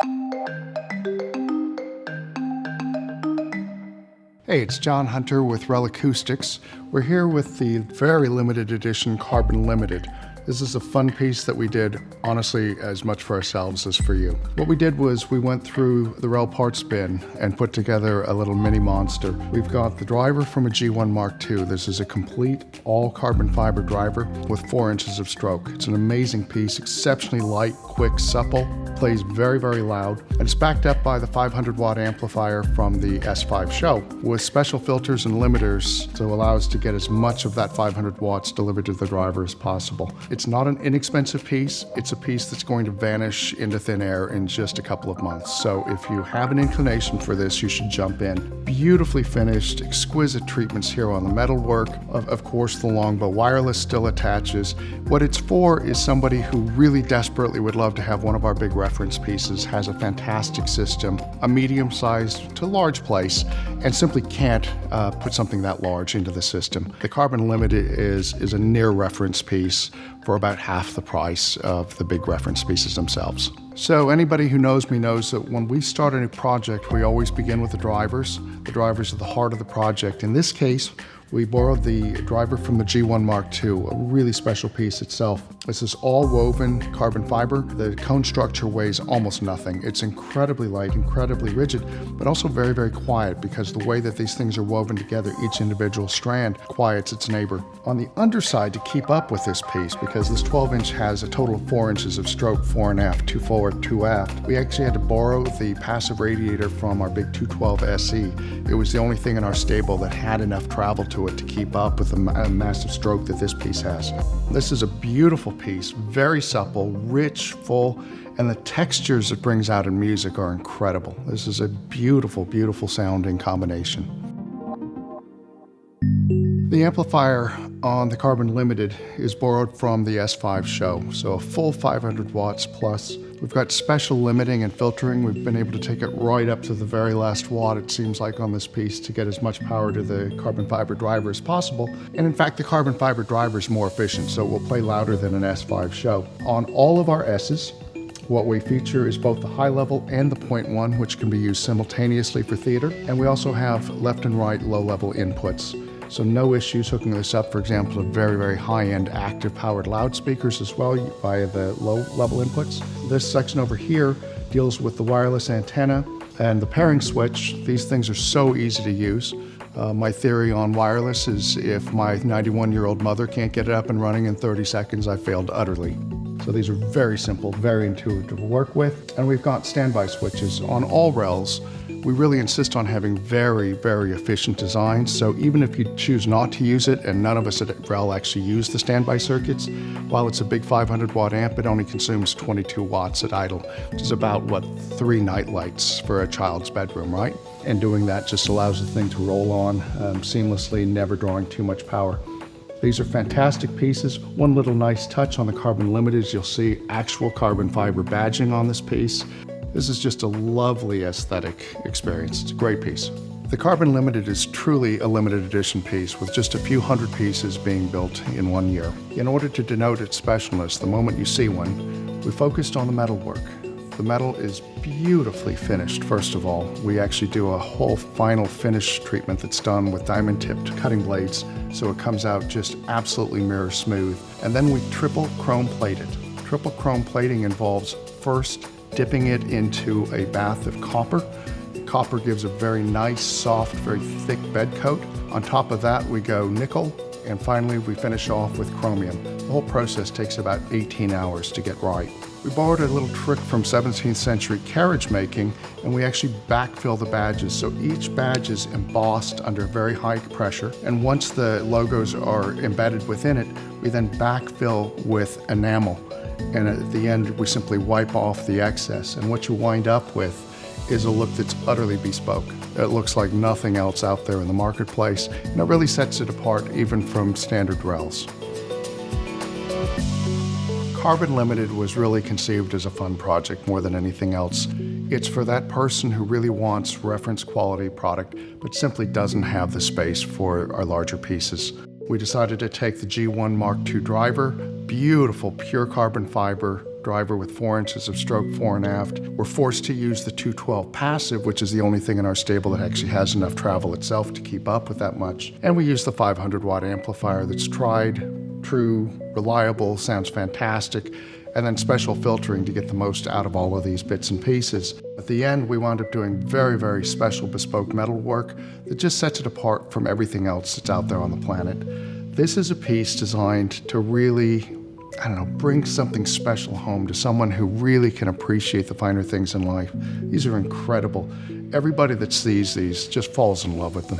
Hey, it's John Hunter with REL Acoustics. We're here with the very limited edition Carbon Limited. This is a fun piece that we did, honestly, as much for ourselves as for you. What we did was we went through the REL parts bin and put together a little mini monster. We've got the driver from a G1 Mark II. This is a complete all carbon fiber driver with 4 inches of stroke. It's an amazing piece, exceptionally light, quick, supple, plays very, very loud, and it's backed up by the 500 watt amplifier from the S5 show with special filters and limiters to allow us to get as much of that 500 watts delivered to the driver as possible. It's not an inexpensive piece. It's a piece that's going to vanish into thin air in just a couple of months. So if you have an inclination for this, you should jump in. Beautifully finished, exquisite treatments here on the metalwork. Of course, the longbow wireless still attaches. What it's for is somebody who really desperately would love to have one of our big reference pieces, has a fantastic system, a medium-sized to large place, and simply can't put something that large into the system. The Carbon Limited is a near reference piece for about half the price of the big reference pieces themselves. So anybody who knows me knows that when we start a new project, we always begin with the drivers. The drivers are the heart of the project. In this case, we borrowed the driver from the G1 Mark II, a really special piece itself. This is all woven carbon fiber. The cone structure weighs almost nothing. It's incredibly light, incredibly rigid, but also very, very quiet because the way that these things are woven together, each individual strand quiets its neighbor. On the underside, to keep up with this piece, because this 12-inch has a total of 4 inches of stroke, 4 and aft, 2 forward, 2 aft, we actually had to borrow the passive radiator from our big 212 SE. It was the only thing in our stable that had enough travel to it to keep up with the massive stroke that this piece has. This is a beautiful piece, very supple, rich, full, and the textures it brings out in music are incredible. This is a beautiful, beautiful sounding combination. The amplifier on the Carbon Limited is borrowed from the S5 show, so a full 500 watts plus. We've got special limiting and filtering. We've been able to take it right up to the very last watt, it seems like, on this piece to get as much power to the carbon fiber driver as possible. And in fact, the carbon fiber driver is more efficient, so it will play louder than an S5 show. On all of our S's, what we feature is both the high level and the 0.1, which can be used simultaneously for theater. And we also have left and right low level inputs. So no issues hooking this up, for example, to very, very high-end active powered loudspeakers as well via the low-level inputs. This section over here deals with the wireless antenna and the pairing switch. These things are so easy to use. My theory on wireless is if my 91-year-old mother can't get it up and running in 30 seconds, I failed utterly. So these are very simple, very intuitive to work with. And we've got standby switches. On all RELs, we really insist on having very, very efficient designs. So even if you choose not to use it, and none of us at REL actually use the standby circuits, while it's a big 500 watt amp, it only consumes 22 watts at idle, which is about, 3 night lights for a child's bedroom, right? And doing that just allows the thing to roll on seamlessly, never drawing too much power. These are fantastic pieces. One little nice touch on the Carbon Limited is you'll see actual carbon fiber badging on this piece. This is just a lovely aesthetic experience. It's a great piece. The Carbon Limited is truly a limited edition piece with just a few hundred pieces being built in 1 year. In order to denote its specialness, the moment you see one, we focused on the metalwork. The metal is beautifully finished, first of all. We actually do a whole final finish treatment that's done with diamond-tipped cutting blades, so it comes out just absolutely mirror smooth. And then we triple chrome plate it. Triple chrome plating involves first dipping it into a bath of copper. Copper gives a very nice, soft, very thick bed coat. On top of that, we go nickel, and finally we finish off with chromium. The whole process takes about 18 hours to get right. We borrowed a little trick from 17th century carriage making, and we actually backfill the badges. So each badge is embossed under very high pressure, and once the logos are embedded within it, we then backfill with enamel. And at the end, we simply wipe off the excess. And what you wind up with is a look that's utterly bespoke. It looks like nothing else out there in the marketplace, and it really sets it apart even from standard RELs. Carbon Limited was really conceived as a fun project more than anything else. It's for that person who really wants reference quality product, but simply doesn't have the space for our larger pieces. We decided to take the G1 Mark II driver, beautiful pure carbon fiber, driver with 4 inches of stroke fore and aft. We're forced to use the 212 passive, which is the only thing in our stable that actually has enough travel itself to keep up with that much. And we use the 500 watt amplifier that's tried, true, reliable, sounds fantastic, and then special filtering to get the most out of all of these bits and pieces. At the end, we wound up doing very, very special bespoke metalwork that just sets it apart from everything else that's out there on the planet. This is a piece designed to really, bring something special home to someone who really can appreciate the finer things in life. These are incredible. Everybody that sees these just falls in love with them.